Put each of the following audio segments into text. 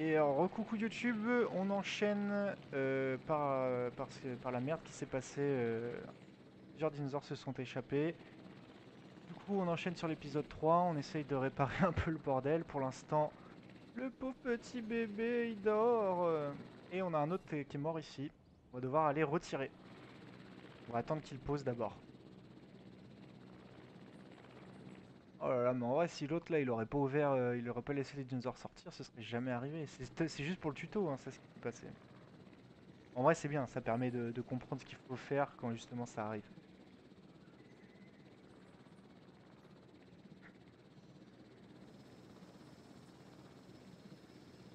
Et recoucou YouTube, on enchaîne par la merde qui s'est passée. Plusieurs dinosaures se sont échappés. Du coup, on enchaîne sur l'épisode 3. On essaye de réparer un peu le bordel. Pour l'instant, le pauvre petit bébé, il dort. Et on a un autre qui est mort ici. On va devoir aller retirer. On va attendre qu'il pose d'abord. Oh là là, mais en vrai, si l'autre là, il aurait pas ouvert, il aurait pas laissé les dinosaures sortir, ce serait jamais arrivé. C'est juste pour le tuto, hein, c'est ce qui s'est passé. En vrai, c'est bien, ça permet de comprendre ce qu'il faut faire quand justement ça arrive.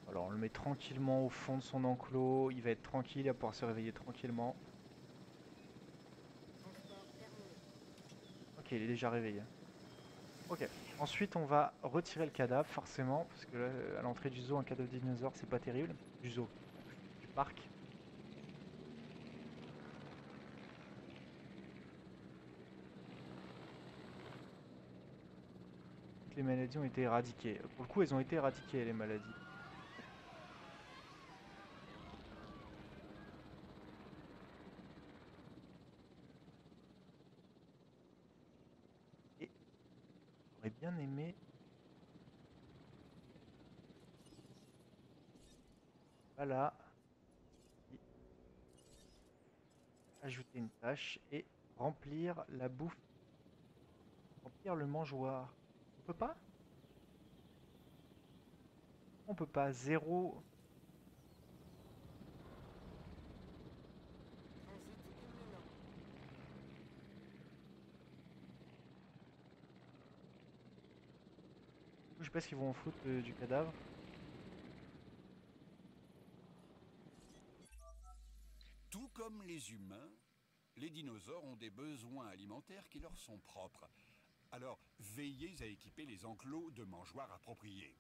Alors, on le met tranquillement au fond de son enclos, il va être tranquille, il va pouvoir se réveiller tranquillement. Ok, il est déjà réveillé. Ok. Ensuite, on va retirer le cadavre, forcément, parce que là, à l'entrée du zoo, un cadavre de dinosaure, c'est pas terrible. Du zoo, du parc. Toutes les maladies ont été éradiquées. Pour le coup, elles ont été éradiquées, les maladies. Et j'aurais bien aimé, voilà, ajouter une tâche et remplir la bouffe, remplir le mangeoire. On peut pas? On peut pas. Zéro. Je sais pas ce qu'ils vont en foutre du cadavre. Tout comme les humains, les dinosaures ont des besoins alimentaires qui leur sont propres. Alors, veillez à équiper les enclos de mangeoires appropriés.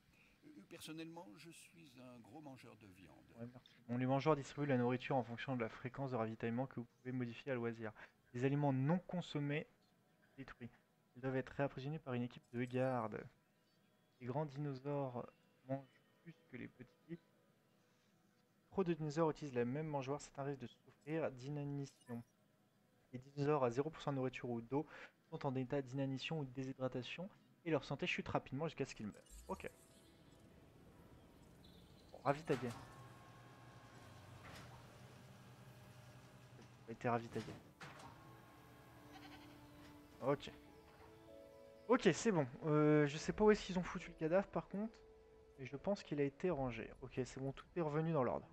Personnellement, je suis un gros mangeur de viande. Ouais, merci. Bon, les mangeurs distribuent la nourriture en fonction de la fréquence de ravitaillement que vous pouvez modifier à loisir. Les aliments non consommés sont détruits. Ils doivent être réapprovisionnés par une équipe de garde. Les grands dinosaures mangent plus que les petits. Trop de dinosaures utilisent la même mangeoire, c'est un risque de souffrir d'inanition. Les dinosaures à 0% de nourriture ou d'eau sont en état d'inanition ou de déshydratation et leur santé chute rapidement jusqu'à ce qu'ils meurent. Ok, bon, ravitailler. Ça a été ravitaillé. Ok. Ok, c'est bon. Je sais pas où est-ce qu'ils ont foutu le cadavre par contre, mais je pense qu'il a été rangé. Ok, c'est bon, tout est revenu dans l'ordre.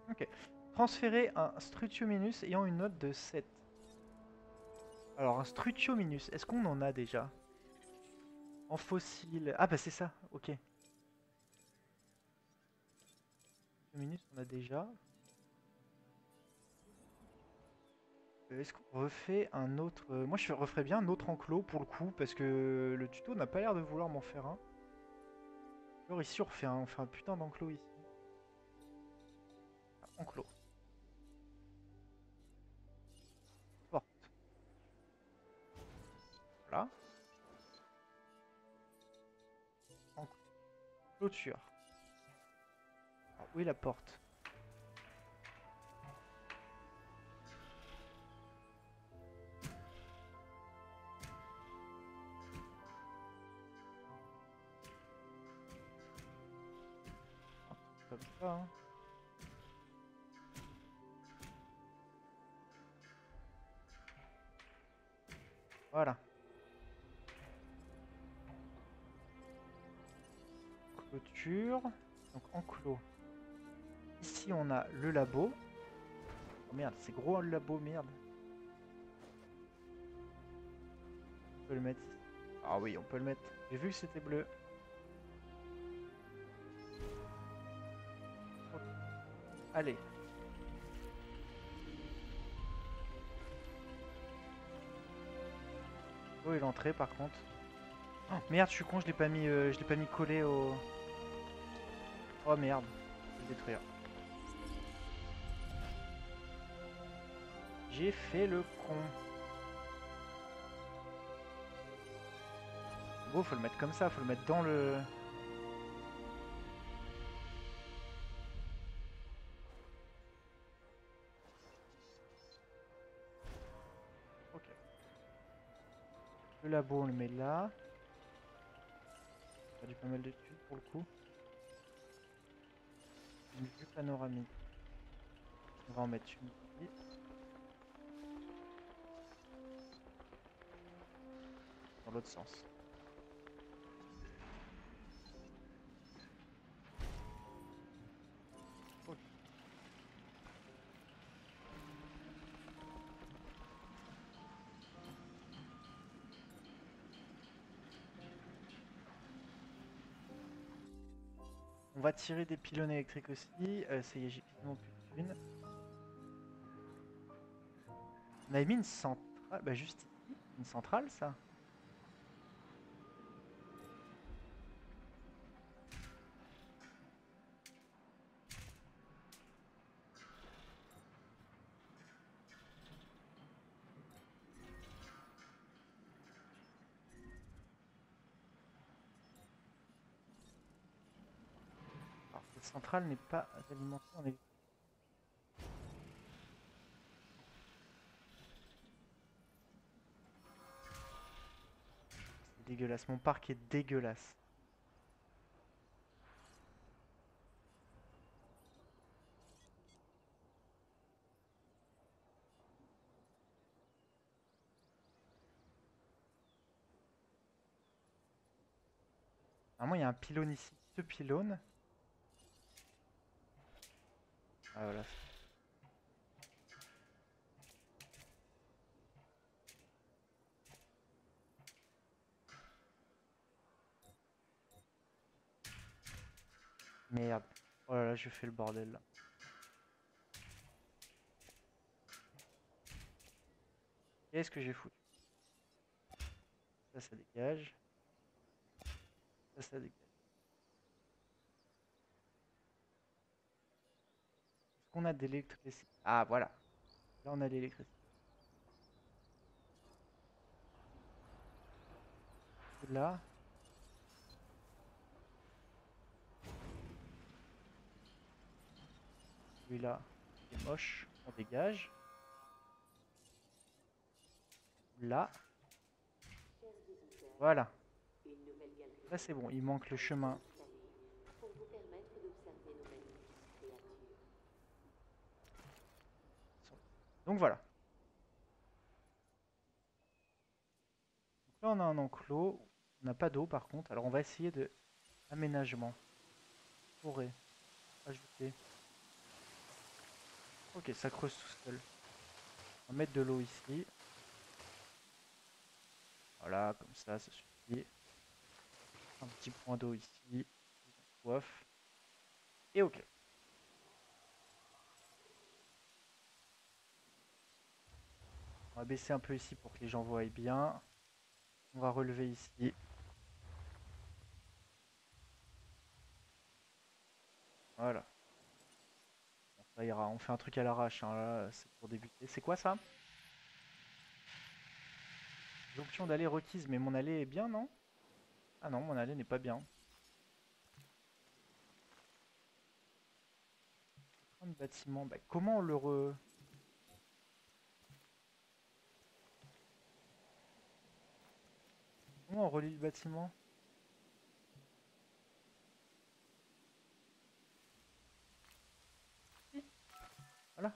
Ok. Transférer un Strutiominus ayant une note de 7. Alors, un Strutiominus, est-ce qu'on en a déjà? En fossile. Ah bah c'est ça, ok. Strutiominus, on a déjà. Est-ce qu'on refait un autre... moi je referais bien un autre enclos pour le coup, parce que le tuto n'a pas l'air de vouloir m'en faire un. Alors ici on fait un putain d'enclos ici. Ah, enclos. Porte. Voilà. Enclos. Clôture. Alors, où est la porte? Un truc comme ça, hein. Voilà. Clôture. Donc enclos. Ici on a le labo. Oh merde, c'est gros le labo, merde. On peut le mettre ici. Ah oui, on peut le mettre. J'ai vu que c'était bleu. Ok. Allez. Où est l'entrée par contre? Oh, merde, je suis con, je l'ai pas mis collé au... Oh merde, je vais le détruire. J'ai fait le con. Bon, faut le mettre comme ça, faut le mettre dans le... Ok. Le labo, on le met là. On a du pas mal de thunes pour le coup. Une vue panoramique. On va en mettre une ici. Dans l'autre sens. Ok. On va tirer des pylônes électriques aussi. Ça y est, j'ai quasiment plus de thunes. On avait mis une centrale. Bah, juste ici. Une centrale, ça. Alors, cette centrale n'est pas alimentée en électricité. C'est dégueulasse. Mon parc est dégueulasse. Normalement, il y a un pylône ici. Ce pylône. Ah, voilà. Merde. Oh là là, je fais le bordel là. Qu'est-ce que j'ai foutu? Ça dégage. Ça dégage. Est-ce qu'on a de l'électricité? Ah, voilà. Là, on a de l'électricité. Là. Celui-là, c'est moche. On dégage. Là. Voilà. Là, c'est bon. Il manque le chemin. Donc voilà. Donc là, on a un enclos. On n'a pas d'eau par contre. Alors, on va essayer de aménagement. Forêt. Ajouter. Ok, ça creuse tout seul. On va mettre de l'eau ici. Voilà, comme ça suffit. Un petit point d'eau ici. Soif. Et ok. On va baisser un peu ici pour que les gens voient bien. On va relever ici. Voilà. Bon, ça ira. On fait un truc à l'arrache, hein, là, c'est pour débuter. C'est quoi ça? L'option d'aller requise, mais mon aller est bien, non? Ah non, mon aller n'est pas bien. Un bâtiment. Bah, comment on le re... Comment on relie le bâtiment? Si, voilà.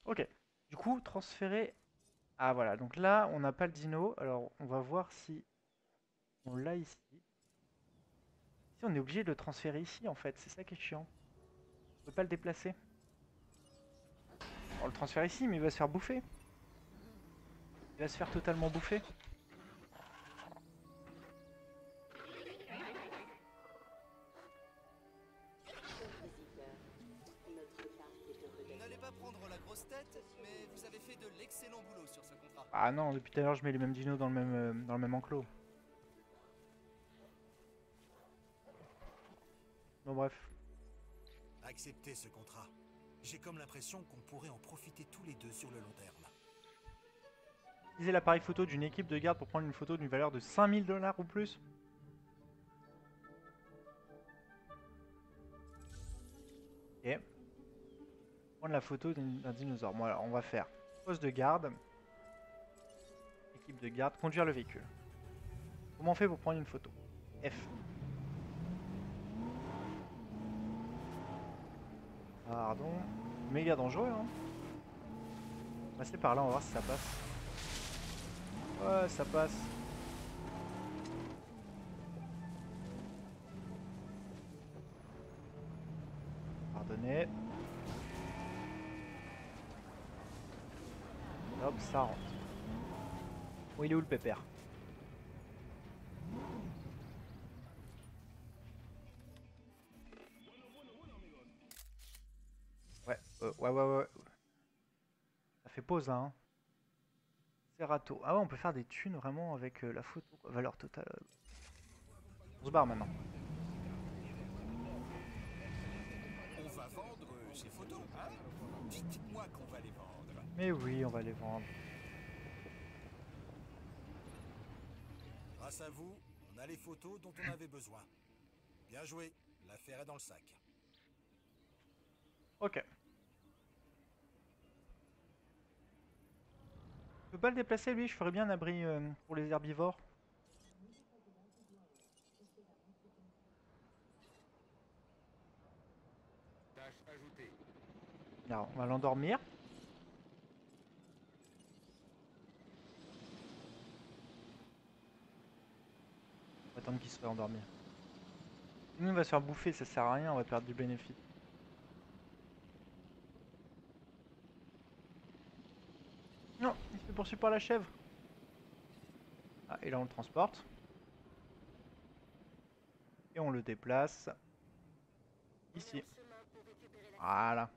Ok. Du coup, transférer. Ah voilà, donc là, on n'a pas le dino. Alors, on va voir si on l'a ici. Si on est obligé de le transférer ici, en fait. C'est ça qui est chiant. On peut pas le déplacer. On le transfère ici, mais il va se faire bouffer. Il va se faire totalement bouffer. N'allez pas prendre la grosse tête, mais vous avez fait de l'excellent boulot sur ce contrat. Ah non, depuis tout à l'heure, je mets les mêmes dinos dans le même enclos. Bon, bref. Acceptez ce contrat. J'ai comme l'impression qu'on pourrait en profiter tous les deux sur le long terme. Utilisez l'appareil photo d'une équipe de garde pour prendre une photo d'une valeur de 5000 $ ou plus. Ok. Prendre la photo d'un dinosaure. Bon, alors on va faire poste de garde, équipe de garde, conduire le véhicule. Comment on fait pour prendre une photo? F. Pardon. Méga dangereux, hein. On va passer par là, on va voir si ça passe. Ouais, ça passe. Pardonnez. Hop, ça rentre. Bon, il est où le pépère? Ouais, ouais. Ça fait pause là, hein. Serato. Ah ouais, on peut faire des thunes vraiment avec la photo, quoi. Valeur totale. On se barre maintenant. On va vendre ces photos, hein? Dites-moi qu'on va les vendre. Mais oui, on va les vendre. Grâce à vous, on a les photos dont on avait besoin. Bien joué, l'affaire est dans le sac. Ok. Je peux pas le déplacer lui, je ferais bien un abri pour les herbivores. Alors, on va l'endormir. On va attendre qu'il se soit endormi. Sinon, il va se faire bouffer, ça sert à rien, on va perdre du bénéfice. Non, il se fait poursuivre par la chèvre. Ah, et là on le transporte. Et on le déplace ici. Voilà.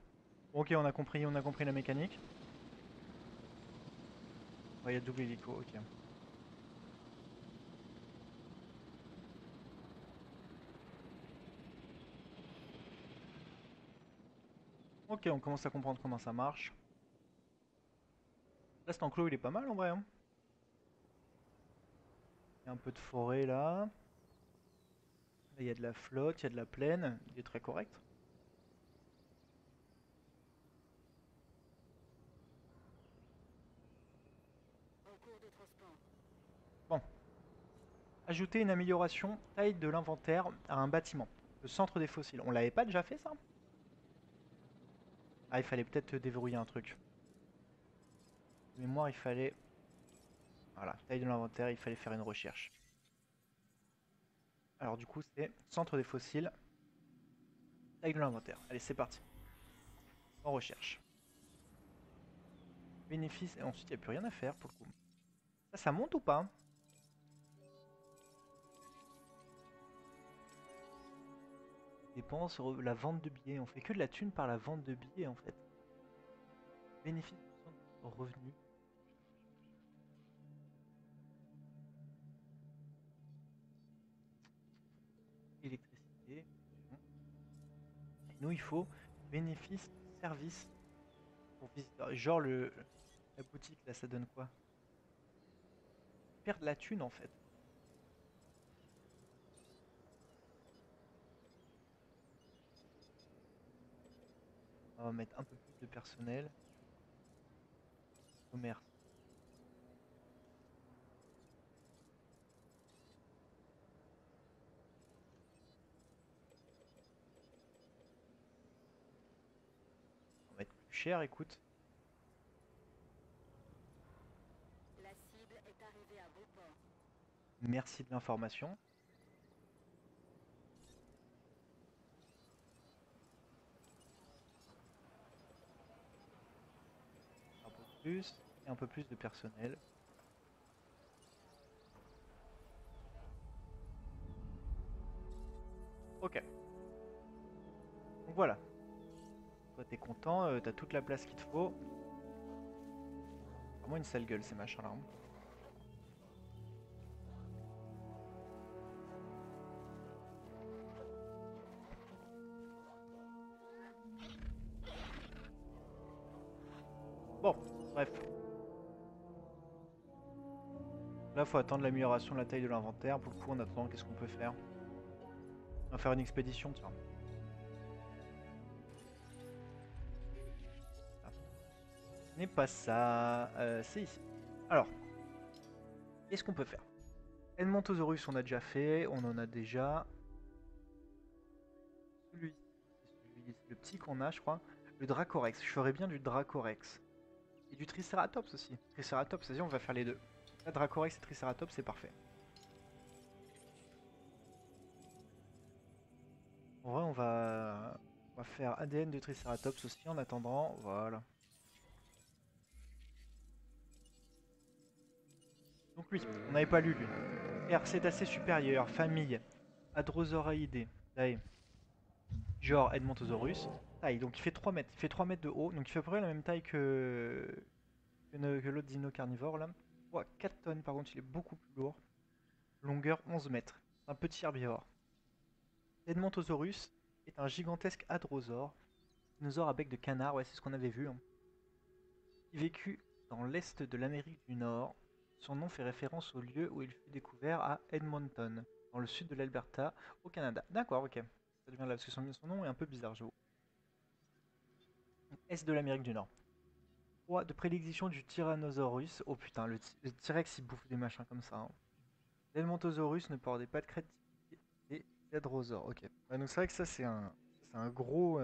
Ok, on a compris la mécanique. Ouais, il y a double hélico, ok. Ok, on commence à comprendre comment ça marche. Là, cet enclos, il est pas mal en vrai, hein. Il y a un peu de forêt là. Là, il y a de la flotte, il y a de la plaine. Il est très correct. Bon. Ajouter une amélioration taille de l'inventaire à un bâtiment. Le centre des fossiles. On l'avait pas déjà fait ça? Ah, il fallait peut-être déverrouiller un truc. De mémoire, il fallait... Voilà, taille de l'inventaire, il fallait faire une recherche. Alors du coup, c'est centre des fossiles, taille de l'inventaire. Allez, c'est parti. On recherche. Bénéfice, et ensuite, il n'y a plus rien à faire pour le coup. Ça monte ou pas? Dépenses sur la vente de billets. On fait que de la thune par la vente de billets en fait. Bénéfice de revenus. Électricité. Bon. Et nous, il faut bénéfice service pour visiteurs. Genre la boutique là, ça donne quoi? Perdre la thune en fait. On va mettre un peu plus de personnel. Commerce. On va mettre plus cher, écoute. La cible est arrivée à Beauport. Merci de l'information. Un peu plus. Et un peu plus de personnel. Ok. Donc voilà. Toi t'es content, t'as toute la place qu'il te faut. Vraiment une sale gueule ces machins là. Bon, bref. Là, faut attendre l'amélioration de la taille de l'inventaire. Pour le coup, en attendant, qu'est-ce qu'on peut faire? On va faire une expédition, tiens. Ah. Ce n'est pas ça. C'est ici. Alors, qu'est-ce qu'on peut faire? Edmontosaurus, on a déjà fait. On en a déjà. Celui-ci, le petit qu'on a, je crois. Le Dracorex. Je ferais bien du Dracorex. Et du Triceratops aussi. Triceratops, vas-y, on va faire les deux. Là, Dracorex et Triceratops, c'est parfait. En vrai, on va faire ADN de Triceratops aussi en attendant. Voilà. Donc lui, on n'avait pas lu lui. Cétacé supérieur, famille, Hadrosauridae. Genre Edmontosaurus. Taille, donc il fait 3 mètres. Il fait 3 mètres de haut. Donc il fait à peu près la même taille que l'autre dino carnivore là. Ouais, 4 tonnes par contre, il est beaucoup plus lourd. Longueur 11 mètres. Un petit herbivore. Edmontosaurus est un gigantesque hadrosaure. Dinosaure à bec de canard, ouais, c'est ce qu'on avait vu. Hein. Il vécut dans l'est de l'Amérique du Nord. Son nom fait référence au lieu où il fut découvert à Edmonton, dans le sud de l'Alberta, au Canada. D'accord, ok. Ça devient là, parce que son nom est un peu bizarre, j'avoue. Est de l'Amérique du Nord. Roi de prédilection du Tyrannosaurus. Oh putain, le T-Rex il bouffe des machins comme ça. Hein. L'Edmontosaurus ne portait pas de crête et hadrosaure. Ok. Ouais, donc c'est vrai que ça c'est un gros.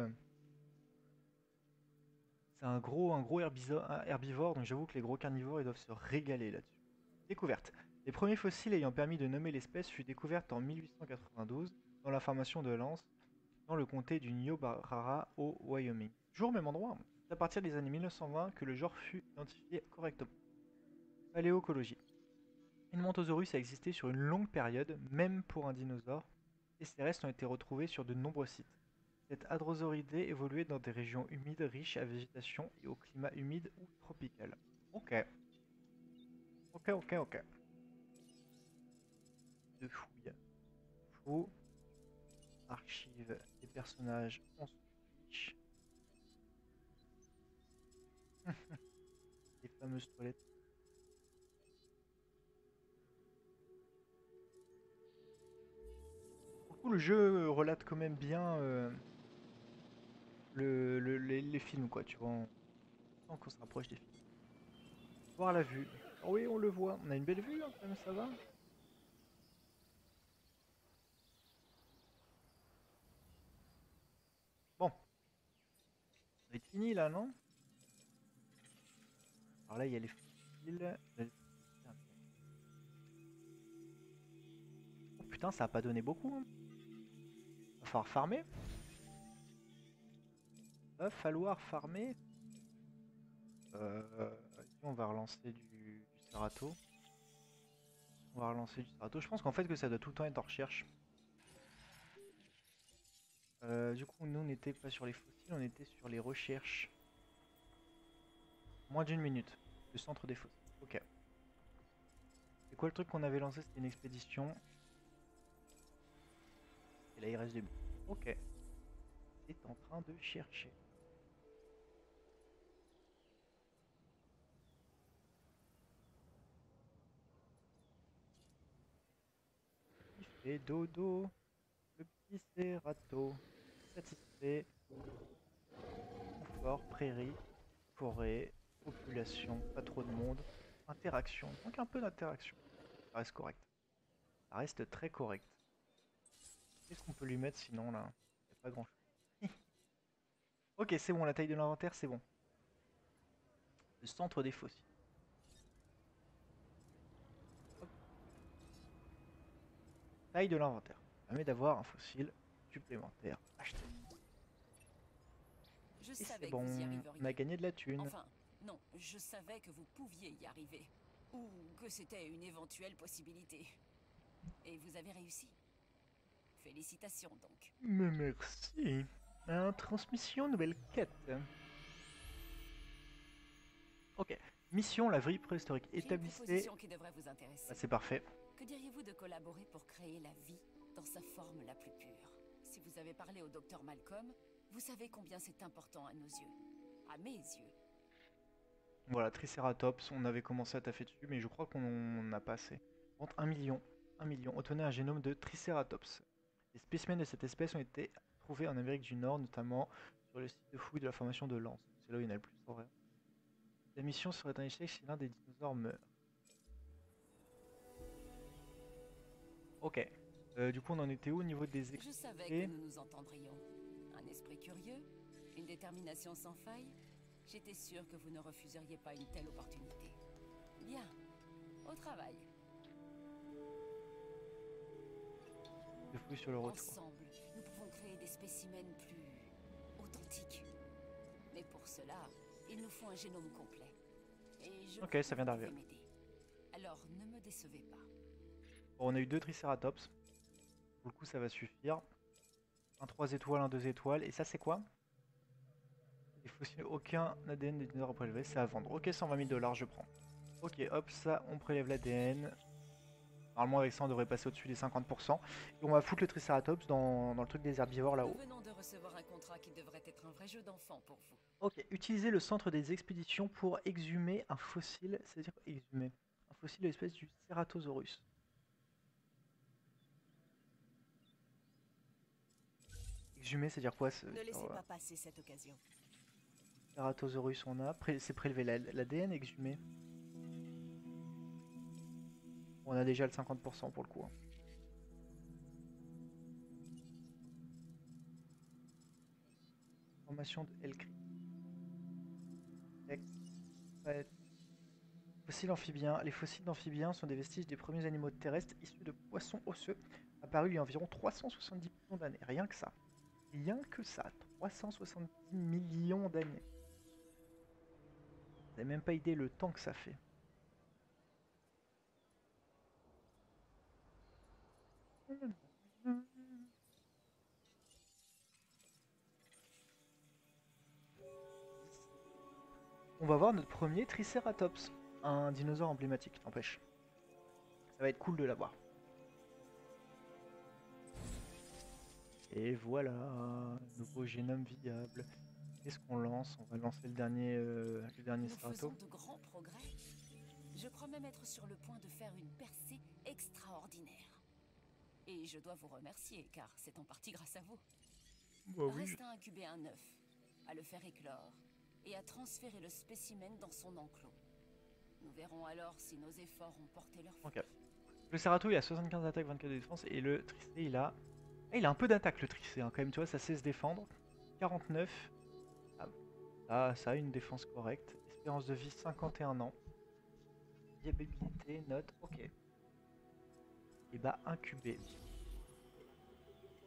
C'est un gros herbivore, donc j'avoue que les gros carnivores ils doivent se régaler là-dessus. Découverte. Les premiers fossiles ayant permis de nommer l'espèce furent découverts en 1892 dans la formation de Lance, dans le comté du Niobrara au Wyoming. Toujours au même endroit. C'est à partir des années 1920 que le genre fut identifié correctement. Paléoécologie. Edmontosaurus a existé sur une longue période, même pour un dinosaure, et ses restes ont été retrouvés sur de nombreux sites. Cette hadrosauridée évoluait dans des régions humides riches à végétation et au climat humide ou tropical. Ok. Ok. De fouilles. Faux. Archives des personnages en fiche. Les fameuses toilettes. Du coup, le jeu relate quand même bien les films, quoi, tu vois. On sent qu'on se rapproche des films. Voir la vue. Oh oui, on le voit. On a une belle vue, hein, quand même, ça va. Bon, ça va être fini là, non? Alors là, il y a les fossiles. Oh putain, ça a pas donné beaucoup. Hein. Va falloir farmer. Va falloir farmer. On va relancer du Cerato. On va relancer du Cerato. Je pense qu'en fait que ça doit tout le temps être en recherche. Du coup, nous on n'était pas sur les fossiles, on était sur les recherches. Moins d'une minute. Le centre des fossiles. Ok. C'est quoi le truc qu'on avait lancé? C'était une expédition. Et là il reste 2 minutes. Ok. C'est en train de chercher. Il fait dodo. Le petit Cerato. Satisfait. Confort, prairie, forêt, population, pas trop de monde. Interaction. Donc un peu d'interaction. Ça reste correct. Ça reste très correct. Qu'est-ce qu'on peut lui mettre sinon là? Il n'y a pas grand chose. Ok, c'est bon, la taille de l'inventaire, c'est bon. Le centre des fossiles. Hop. Taille de l'inventaire. Ça permet d'avoir un fossile supplémentaire acheté. Je Et savais c'est que bon, vous y on a arriveriez. gagné de la thune. Enfin, non, je savais que vous pouviez y arriver. Ou que c'était une éventuelle possibilité. Et vous avez réussi. Félicitations donc. Mais merci. Transmission, nouvelle quête. Ok. Mission, la vie préhistorique. J'ai une Établissez... proposition qui devrait vous intéresser. Ah, c'est parfait. Que diriez-vous de collaborer pour créer la vie dans sa forme la plus pure? Si vous avez parlé au docteur Malcolm, vous savez combien c'est important à nos yeux. À mes yeux. Voilà, Triceratops, on avait commencé à taffer dessus, mais je crois qu'on n'a pas assez. Entre 1 million, 1 million. Obtenez un génome de Triceratops. Les spécimens de cette espèce ont été trouvés en Amérique du Nord, notamment sur le site de fouilles de la formation de Lens. C'est là où il y en a le plus en vrai. La mission serait un échec si l'un des dinosaures meurt. Ok. Du coup, on en était où au niveau des Je savais que exposés? nous nous entendrions. Un esprit curieux, une détermination sans faille. J'étais sûre que vous ne refuseriez pas une telle opportunité. Bien, au travail. De fouilles sur le retour. Ensemble, nous pouvons créer des spécimens plus authentiques. Mais pour cela, il nous faut un génome complet. Et je Ok, crois ça que vient vous pouvez d'arriver. m'aider. Alors, ne me décevez pas. Bon, on a eu 2 Triceratops. Pour le coup, ça va suffire. Un 3 étoiles, un 2 étoiles. Et ça, c'est quoi? Les fossiles, aucun ADN des dinosaures prélevé, c'est à vendre. Ok, 120 000 $, je prends. Ok, hop, ça, on prélève l'ADN. Normalement, avec ça, on devrait passer au-dessus des 50%. Et on va foutre le Triceratops dans le truc des herbivores Nous là-haut. venons de recevoir un contrat qui devrait être un vrai jeu d'enfant pour vous. Ok, utilisez le centre des expéditions pour exhumer un fossile. C'est-à-dire exhumer un fossile de l'espèce du Ceratosaurus. Exhumer, c'est-à-dire quoi ce Ne laissez pas passer cette occasion. Ceratosaurus, on a. C'est prélever l'ADN, exhumer. On a déjà le 50% pour le coup, hein. Formation de Elcri. Fossiles amphibiens. Les fossiles d'amphibiens sont des vestiges des premiers animaux terrestres issus de poissons osseux apparus il y a environ 370 millions d'années. Rien que ça. Rien que ça. 370 millions d'années. Vous n'avez même pas idée le temps que ça fait. On va voir notre premier Triceratops. Un dinosaure emblématique, n'empêche. Ça va être cool de l'avoir. Et voilà, nouveau génome viable. Qu'est-ce qu'on lance? On va lancer le dernier Nous faisons Cerato. de grands progrès. Je crois même être sur le point de faire une percée extraordinaire. Et je dois vous remercier, car c'est en partie grâce à vous. Bah oui. Reste à incuber un œuf, à le faire éclore, et à transférer le spécimen dans son enclos. Nous verrons alors si nos efforts ont porté leurs fruits. Ok. Le Cerato il a 75 d'attaque, 24 de défense, et le Tricé il a... Ah, il a un peu d'attaque le Tricé, hein, quand même, tu vois, ça sait se défendre. 49. Ça a une défense correcte. Espérance de vie 51 ans. Viabilité, note, ok. Et bah incubé.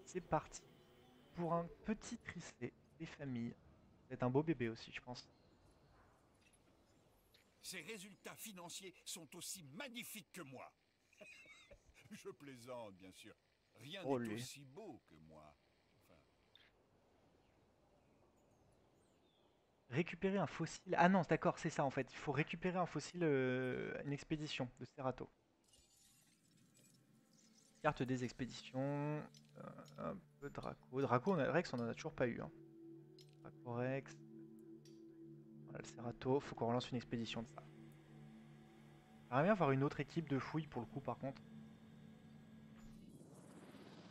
C'est parti. Pour un petit Tricé des familles. C'est un beau bébé aussi, je pense. Ces résultats financiers sont aussi magnifiques que moi. Je plaisante, bien sûr. Rien Oh, n'est lui. aussi beau que moi. Enfin, Récupérer un fossile. Ah non, d'accord, c'est ça en fait. Il faut récupérer un fossile, une expédition de Cerato. Carte des expéditions. Un peu Draco. Draco, Rex, on en a toujours pas eu, hein. Draco Rex. Voilà, le Cerato. Faut qu'on relance une expédition de ça. J'aimerais bien avoir une autre équipe de fouilles pour le coup, par contre.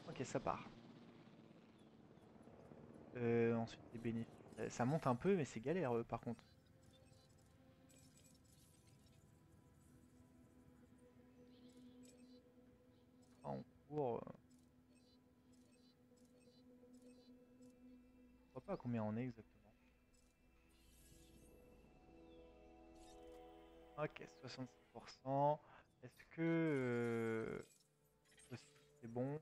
Ok, ça part. Ensuite, les bénéfices. Ça monte un peu, mais c'est galère par contre. En cours. Je vois pas à combien on est exactement. Ok, 66%. Est-ce que fossiles, c'est bon?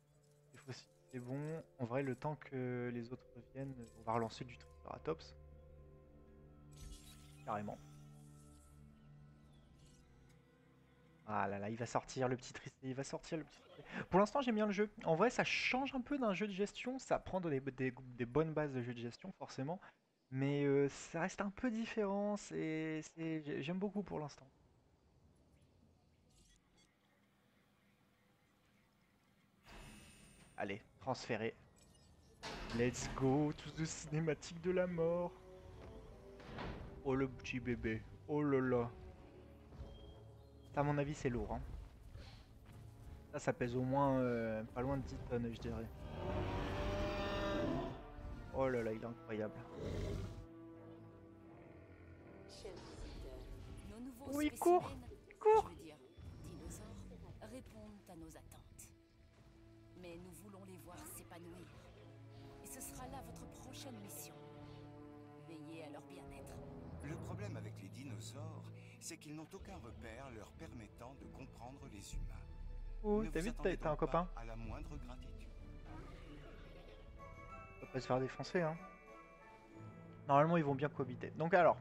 Les fossiles c'est bon. En vrai, le temps que les autres reviennent, on va relancer du Triceratops. Carrément. Ah là là, il va sortir le petit Tricé, il va sortir le petit Tricé. Pour l'instant, j'aime bien le jeu. En vrai, ça change un peu d'un jeu de gestion. Ça prend des bonnes bases de jeu de gestion, forcément. Mais ça reste un peu différent. J'aime beaucoup pour l'instant. Allez, transférer. Let's go, tous de cinématique de la mort. Oh le petit bébé. Oh là là. Ça, à mon avis, c'est lourd. Hein. Ça pèse au moins pas loin de 10 tonnes, je dirais. Oh là là, il est incroyable. Nos nouveaux Oh, il court! spécimens, Il court! je veux dire, dinosaures, répondent à nos attentes. Mais nous voulons les voir s'épanouir. Et ce sera là votre prochaine mission. Veillez à leur bien-être. Le problème avec les dinosaures, c'est qu'ils n'ont aucun repère leur permettant de comprendre les humains. Oh, Ne t'as vous vu, attendez t'as un donc copain? pas à la moindre gratitude. On va pas se faire défoncer, hein. Normalement, ils vont bien cohabiter. Donc alors,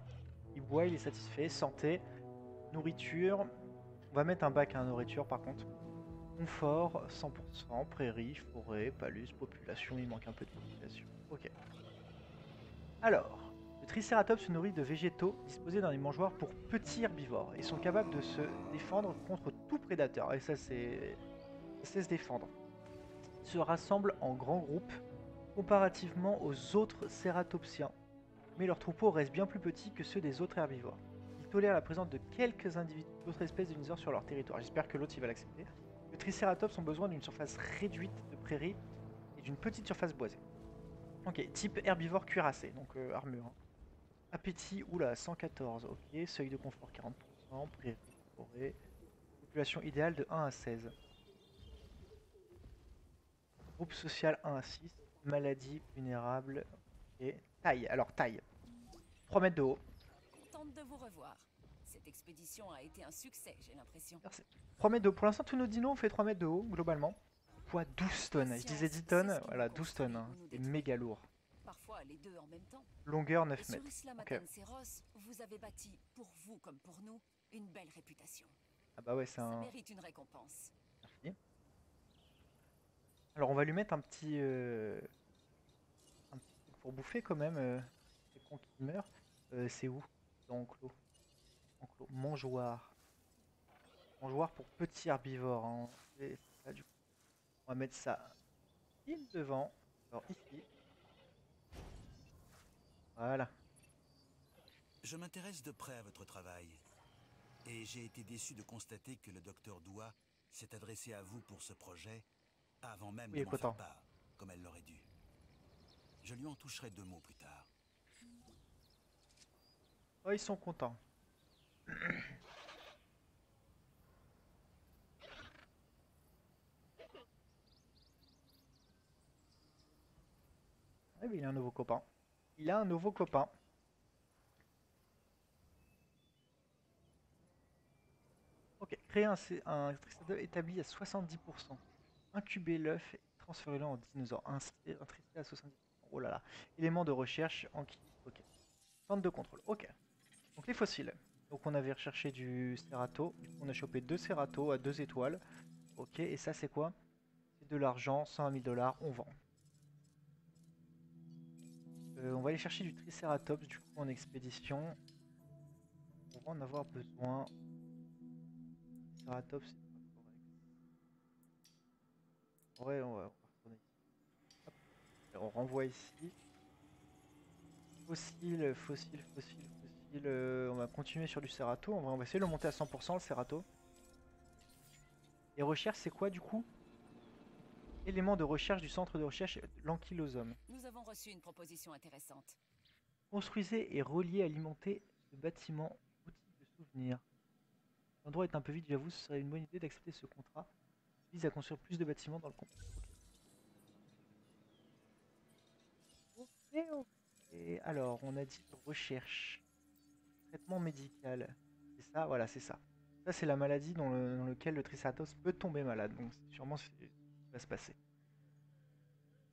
il boit, il est satisfait, santé, nourriture. On va mettre un bac à nourriture par contre. Confort, 100%, prairie, forêt, palus, population, il manque un peu de population. Ok. Alors, le Triceratops se nourrit de végétaux disposés dans les mangeoires pour petits herbivores et sont capables de se défendre contre tout prédateur. Et ça, c'est... ça sait se défendre. Ils se rassemblent en grands groupes comparativement aux autres cératopsiens, mais leur troupeau reste bien plus petit que ceux des autres herbivores. Ils tolèrent la présence de quelques individus d'autres espèces de dinosaures sur leur territoire. J'espère que l'autre il va l'accepter. Les Triceratops ont besoin d'une surface réduite de prairie et d'une petite surface boisée. Ok, type herbivore cuirassé, donc armure. Hein. Appétit, oula, 114, ok. Seuil de confort 40%, prairie, forêt. Population idéale de 1 à 16. Groupe social 1 à 6. Maladie, vulnérable, ok. Taille, alors taille. 3 mètres de haut. Contente de vous revoir. Cette expédition a été un succès, j'ai l'impression. Merci. 3 mètres de haut. Pour l'instant, tous nos dinos ont fait 3 mètres de haut, globalement. Poids 12 tonnes. Je disais 10 tonnes, voilà, 12 tonnes. Hein. C'est méga lourd. Parfois les deux en même temps. Longueur 9 Et sur mètres. Isla Ok. Matanceros, vous avez bâti, pour vous comme pour nous, une belle réputation. Ah bah ouais, c'est Ça un... mérite une récompense. Merci. Alors, on va lui mettre un petit truc pour bouffer quand même. C'est con qu'il meurt. C'est où? Dans Enclos. Enclos. Mangeoire. Mangeoire pour petit herbivore. Hein. C'est ça, du coup. On va mettre ça pile devant. Alors, ici. Voilà. Je m'intéresse de près à votre travail. Et j'ai été déçu de constater que le docteur Doua s'est adressé à vous pour ce projet avant même Oui, de m'en content. faire part, comme elle l'aurait dû. Je lui en toucherai 2 mots plus tard. Oh, ils sont contents. Ah oui, il a un nouveau copain. Il a un nouveau copain. Ok, créer un Triceratops établi à 70%. Incuber l'œuf et transférer-le en dinosaure. Un Triceratops à 70%. Oh là là. Élément de recherche, Anki. Ok. Centre de contrôle. Ok. Donc les fossiles. Donc on avait recherché du Cerato. Du coup, on a chopé 2 Cerato à 2 étoiles. Ok, et ça c'est quoi? C'est de l'argent, 120 000 $, on vend. On va aller chercher du Triceratops du coup en expédition. On va en avoir besoin. Triceratops, c'est pas correct. Ouais, on va retourner ici. Hop. Et on renvoie ici. Fossile, fossile, fossile, fossile. On va continuer sur du Cerato. On va essayer de le monter à 100% le Cerato. Les recherches, c'est quoi du coup? Élément de recherche du centre de recherche l'Ankylosome. Nous avons reçu une proposition intéressante. Construisez et reliez, alimentez ce bâtiment outil de souvenir. L'endroit est un peu vide, j'avoue, ce serait une bonne idée d'accepter ce contrat. Il vise à construire plus de bâtiments dans le complexe. Ok. Ok. Et alors, on a dit recherche, traitement médical. C'est ça, voilà, c'est ça. Ça, c'est la maladie dans lequel le Triceratops peut tomber malade. Donc, c'est sûrement ce qui va se passer.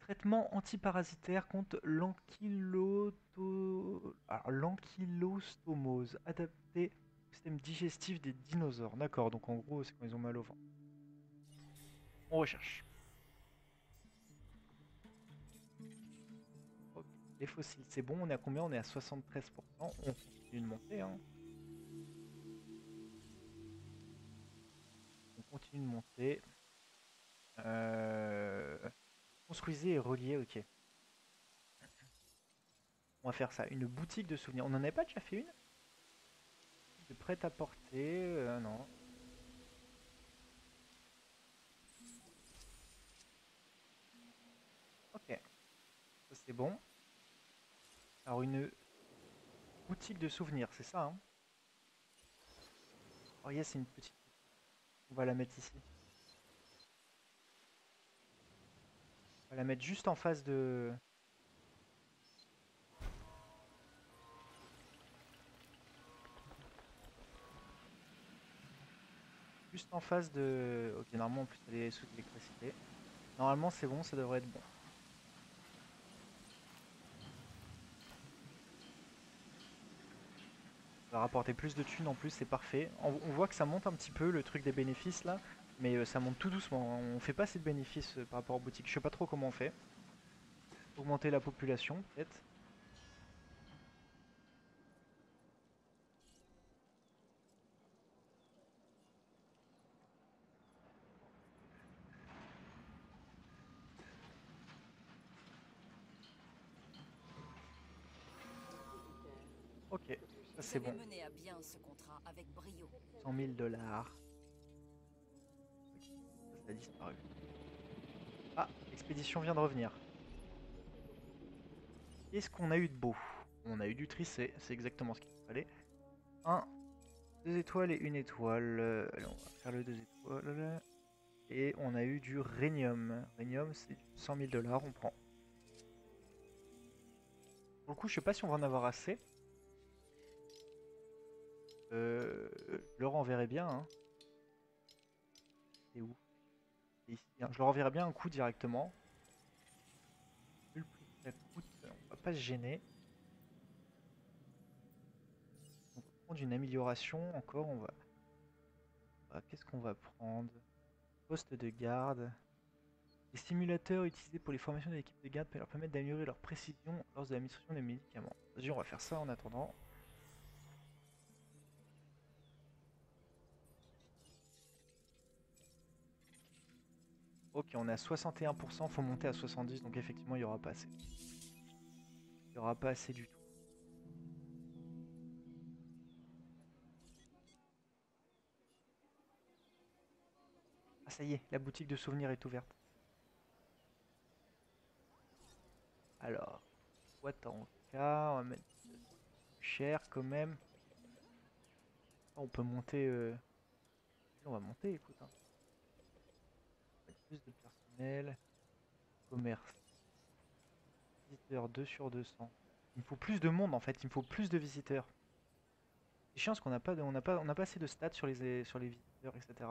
Traitement antiparasitaire contre l'ankylostomose, adapté au système digestif des dinosaures. D'accord, donc en gros, c'est quand ils ont mal au ventre. On recherche. Ok, les fossiles, c'est bon, on est à combien? On est à 73%. On continue de monter, hein. On continue de monter. Construisez et reliez, ok. On va faire ça, une boutique de souvenirs. On n'en avait pas déjà fait une? C'est prêt à porter, non. Ok, ça c'est bon. Alors une boutique de souvenirs, c'est ça, hein? Oh yes, c'est une petite. On va la mettre ici. On va la mettre juste en face de. Juste en face de. Ok, normalement en plus elle est sous électricité. Normalement c'est bon, ça devrait être bon. Ça va rapporter plus de thunes en plus, c'est parfait. On voit que ça monte un petit peu le truc des bénéfices là, mais ça monte tout doucement. On fait pas assez de bénéfices par rapport aux boutiques. Je sais pas trop comment on fait. Augmenter la population peut-être. Ok, ça c'est Vous avez bon. mené à bien ce contrat avec brio. 100 000 $. Ça a disparu. Ah, l'expédition vient de revenir. Qu'est-ce qu'on a eu de beau? On a eu du tricé, c'est exactement ce qu'il fallait. 1, 2 étoiles et 1 étoile. Allez, on va faire le 2 étoiles. Et on a eu du rhénium. Rhénium, c'est 100 000 $, on prend. Pour le coup, je sais pas si on va en avoir assez. Je le renverrai bien. Hein. C'est où? C'est ici. Hein. Je le renverrai bien un coup directement. Vu le prix que ça coûte, on va pas se gêner. On va prendre une amélioration encore. Qu'est-ce qu'on va prendre? Poste de garde. Les simulateurs utilisés pour les formations de l'équipe de garde peuvent leur permettre d'améliorer leur précision lors de l'administration des médicaments. Vas-y, on va faire ça en attendant. Ok, on est à 61%, faut monter à 70, donc effectivement, il n'y aura pas assez. Il n'y aura pas assez du tout. Ah, ça y est, la boutique de souvenirs est ouverte. Alors, boîte en cas, on va mettre cher quand même. On peut monter. On va monter, écoute. Hein. Plus de personnel. Commerce. Visiteurs 2 sur 200. Il me faut plus de monde en fait, il me faut plus de visiteurs. C'est chiant parce qu'on n'a pas, on n'a pas assez de stats sur les visiteurs, etc.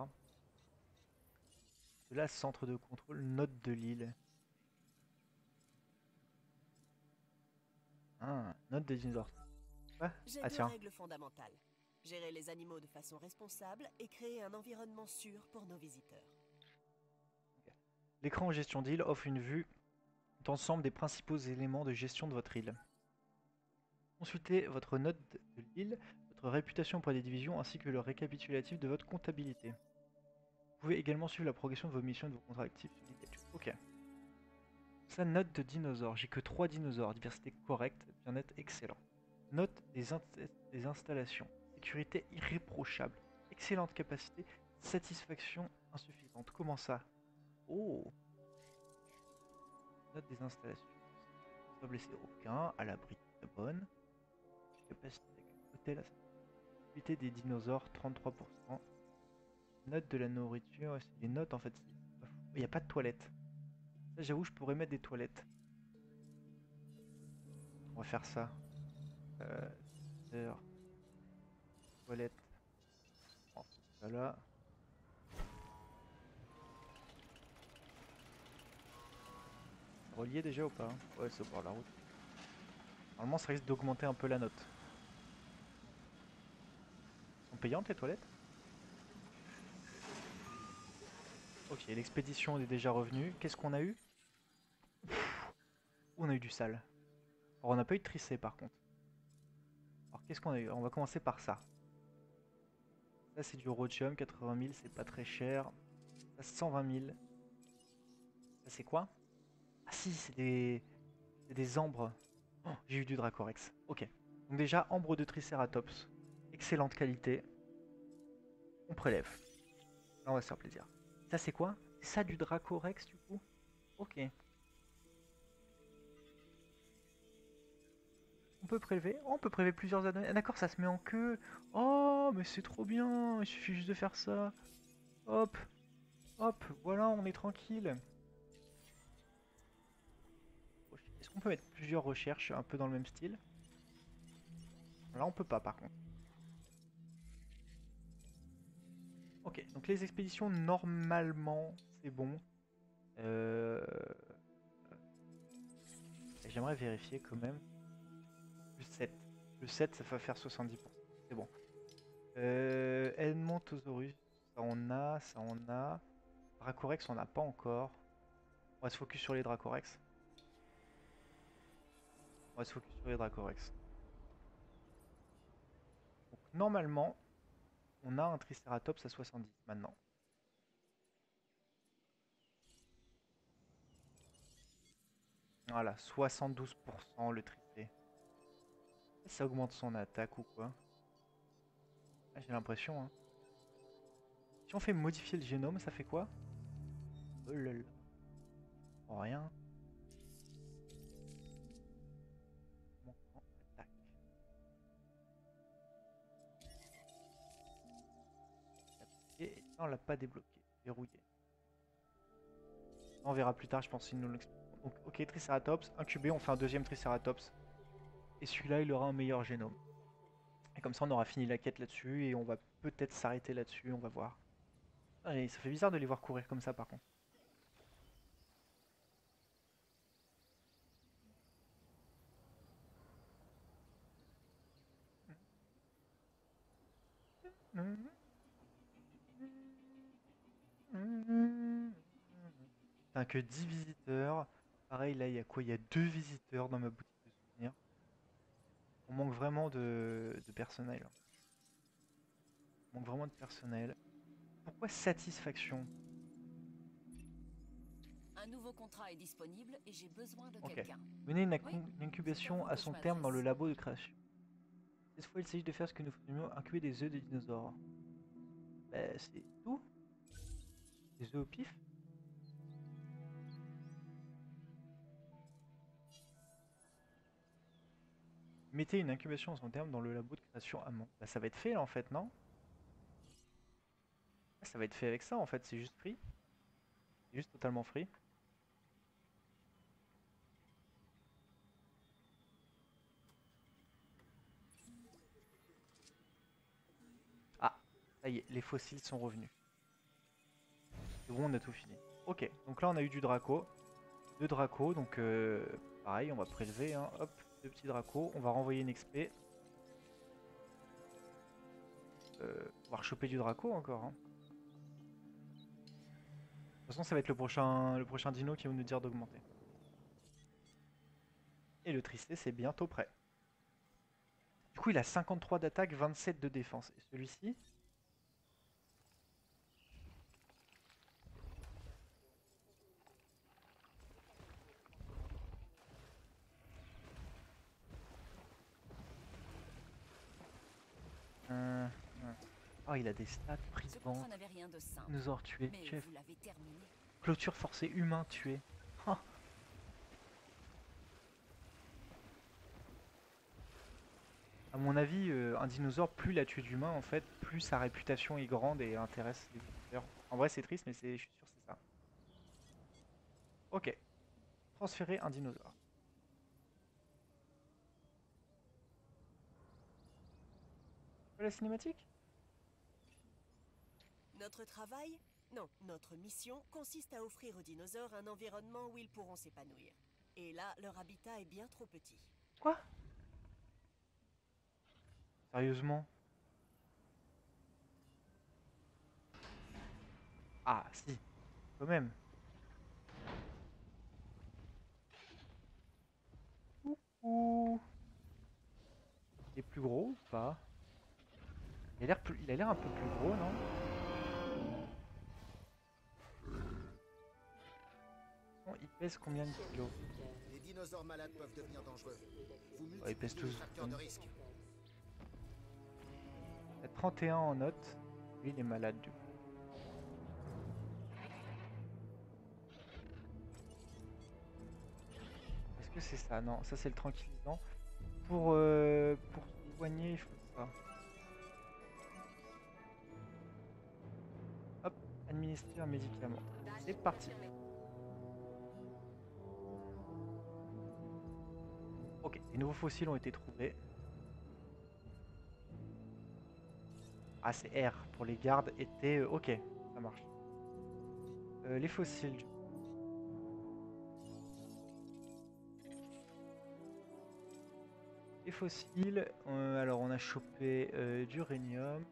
De là, centre de contrôle, note de l'île. Ah, note de dinosaures. Ah, J'ai ah deux tiens, règles fondamentales. Gérer les animaux de façon responsable et créer un environnement sûr pour nos visiteurs. l'écran gestion d'île offre une vue d'ensemble des principaux éléments de gestion de votre île. Consultez votre note de l'île, votre réputation auprès des divisions ainsi que le récapitulatif de votre comptabilité. Vous pouvez également suivre la progression de vos missions et de vos contrats actifs. Ok. Ça, note de dinosaures. J'ai que 3 dinosaures. Diversité correcte, bien-être excellent. Note des installations. Sécurité irréprochable. Excellente capacité. Satisfaction insuffisante. Comment ça? Oh! Note des installations. Pas blessé aucun. À l'abri. Très bonne. Capacité d'accueil. Hôtel. Sécurité des dinosaures. 33%. Note de la nourriture. Ouais, c'est des notes en fait. Il n'y a pas de toilette. Ça, j'avoue, je pourrais mettre des toilettes. On va faire ça. Heure. Toilette. Voilà. Relié déjà ou pas? Ouais, c'est au bord de la route. Normalement, ça risque d'augmenter un peu la note. Sont payantes les toilettes? Ok, l'expédition est déjà revenue. Qu'est-ce qu'on a eu? On a eu du sale. Alors, on n'a pas eu de tricé par contre. Alors, qu'est-ce qu'on a eu? On va commencer par ça. Ça, c'est du rhodium, 80 000, c'est pas très cher. Ça, 120 000. Ça, c'est quoi? Ah si, c'est des ambres. Oh, j'ai eu du Dracorex. Ok. Donc déjà, ambre de Triceratops. d'excellente qualité. On prélève. Là, on va se faire plaisir. Ça, c'est quoi? C'est ça du Dracorex, du coup? Ok. On peut prélever. Oh, on peut prélever plusieurs adonais. Ah, d'accord, ça se met en queue. Oh, mais c'est trop bien. Il suffit juste de faire ça. Hop. Hop. Voilà, on est tranquille. Est-ce qu'on peut mettre plusieurs recherches un peu dans le même style? Là, on peut pas, par contre. Ok, donc les expéditions, normalement, c'est bon. J'aimerais vérifier quand même. Plus 7. Le 7, ça va faire 70%. C'est bon. Edmontosaurus, ça on a, ça on a. Dracorex, on n'a pas encore. On va se focus sur les Dracorex. On va se focus sur les Dracorex. Donc, normalement, on a un Triceratops à 70 maintenant. Voilà, 72% le tricé. Ça augmente son attaque ou quoi? Ah, j'ai l'impression. Hein. Si on fait modifier le génome, ça fait quoi? Oh là là. Oh, rien. Attaque. Et ça, on l'a pas débloqué. Verrouillé. On verra plus tard, je pense, s'il nous l'explique. Donc, ok, Triceratops, incubé, on fait un deuxième Triceratops. Et celui-là, il aura un meilleur génome. Et comme ça, on aura fini la quête là-dessus. Et on va peut-être s'arrêter là-dessus, on va voir. Et ça fait bizarre de les voir courir comme ça, par contre. T'as que 10 visiteurs. Pareil, là, il y a quoi? Il y a 2 visiteurs dans ma boutique de souvenirs. On manque vraiment de personnel. On manque vraiment de personnel. Pourquoi satisfaction? Un nouveau contrat est disponible et j'ai besoin de Ok. quelqu'un. Mener une, Oui, une incubation c'est à vous à que son je terme dans le m'adresse. labo de création. Cette fois, il s'agit de faire ce que nous faisions, incuber des œufs de dinosaures. Bah, c'est tout? Des œufs au pif? Mettez une incubation à son terme dans le labo de création amont. Bah, ça va être fait là en fait, non? Ça va être fait avec ça en fait, c'est juste free. C'est juste totalement free. Ah, ça y est, les fossiles sont revenus. C'est bon, on a tout fini. Ok, donc là on a eu du Draco. Deux Draco, donc pareil, on va prélever, hein. Hop, deux petits Draco. On va renvoyer une XP. On va rechoper du Draco encore. Hein. De toute façon, ça va être le prochain dino qui va nous dire d'augmenter. Et le Tricé, c'est bientôt prêt. Du coup, il a 53 d'attaque, 27 de défense. Et celui-ci? Oh, il a des stats, prise Ce vent, contrat n'avait rien de simple, dinosaure tué, mais chef, vous l'avez terminé. clôture forcée, humain tué. Oh. À mon avis, un dinosaure, plus il a tué d'humains, en fait, plus sa réputation est grande et intéresse les visiteurs. En vrai, c'est triste, mais je suis sûr que c'est ça. Ok. Transférer un dinosaure. La cinématique? Notre travail? Non, notre mission consiste à offrir aux dinosaures un environnement où ils pourront s'épanouir. Et là, leur habitat est bien trop petit. Quoi? Sérieusement? Ah, si, quand même. Ouh. Il est plus gros ou pas? Il a l'air un peu plus gros, non? Bon, il pèse combien de kilos? Les dinosaures malades peuvent devenir dangereux. Vous Ouais, ils pèsent multipliez les tous. facteurs de risque. Il y a 31 en note. Lui, il est malade du coup. Est-ce que c'est ça? Non, ça c'est le tranquillisant. Pour se soigner, il faut ça. Hop, administrer un médicament. C'est parti. Ok, les nouveaux fossiles ont été trouvés. Ah, c'est R pour les gardes étaient... ok, ça marche. Les fossiles. Les fossiles, alors on a chopé du rhénium.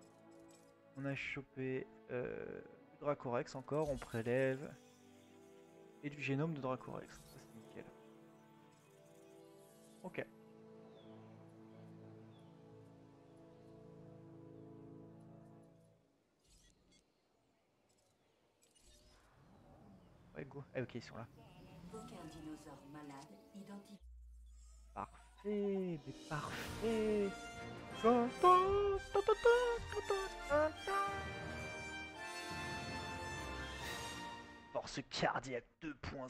On a chopé du Dracorex encore, on prélève. Et du génome de Dracorex. Ça c'est nickel. Ok. Ouais, go. Ah, ok, ils sont là. Aucun dinosaure malade identifié. Parfait, mais parfait. Force cardiaque 2.0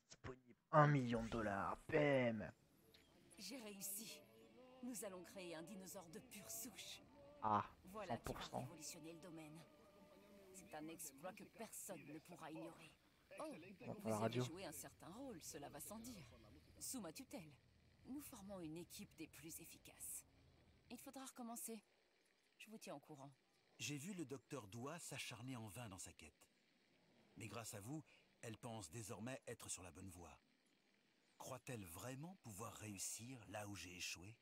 disponible. 1 million de dollars. Bam. J'ai réussi. Nous allons créer un dinosaure de pure souche. Ah, Voilà qui va 100%. révolutionner le domaine. C'est un exploit que personne ne pourra ignorer. Oh, On vous la y radio. avez joué un certain rôle, cela va sans dire. Sous ma tutelle, nous formons une équipe des plus efficaces. Il faudra recommencer. Je vous tiens au courant. J'ai vu le docteur Doua s'acharner en vain dans sa quête. Mais grâce à vous, elle pense désormais être sur la bonne voie. Croit-elle vraiment pouvoir réussir là où j'ai échoué?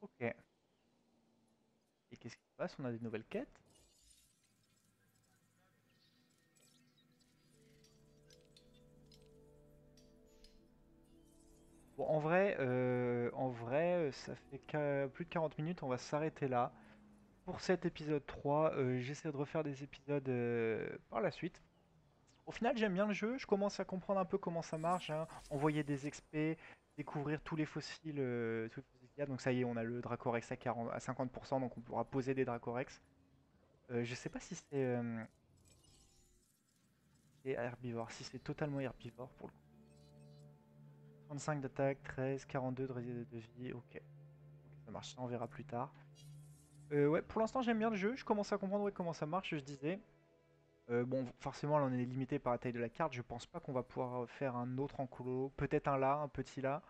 Ok. Et qu'est-ce qui se passe? On a des nouvelles quêtes? Bon, en vrai, ça fait plus de 40 minutes, on va s'arrêter là. Pour cet épisode 3, j'essaie de refaire des épisodes par la suite. Au final, j'aime bien le jeu, je commence à comprendre un peu comment ça marche, hein. Envoyer des XP, découvrir tous les fossiles, qu'il y a. Donc ça y est, on a le Dracorex à 40, à 50%, donc on pourra poser des Dracorex. Je sais pas si c'est herbivore, si c'est totalement herbivore pour le coup. 35 d'attaque, 13, 42 de vie, ok. Ça marche, ça on verra plus tard. Ouais, pour l'instant j'aime bien le jeu, je commence à comprendre ouais, comment ça marche, je disais. Bon, forcément là on est limité par la taille de la carte, je pense pas qu'on va pouvoir faire un autre en colo. Peut-être un là, un petit là.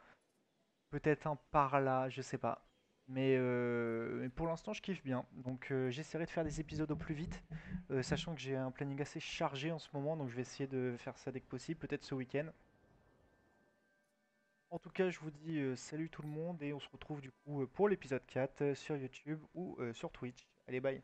Peut-être un par là, je sais pas. Mais pour l'instant je kiffe bien. Donc j'essaierai de faire des épisodes au plus vite. Sachant que j'ai un planning assez chargé en ce moment, donc je vais essayer de faire ça dès que possible, peut-être ce week-end. En tout cas, je vous dis salut tout le monde et on se retrouve du coup pour l'épisode 4 sur YouTube ou sur Twitch. Allez, bye!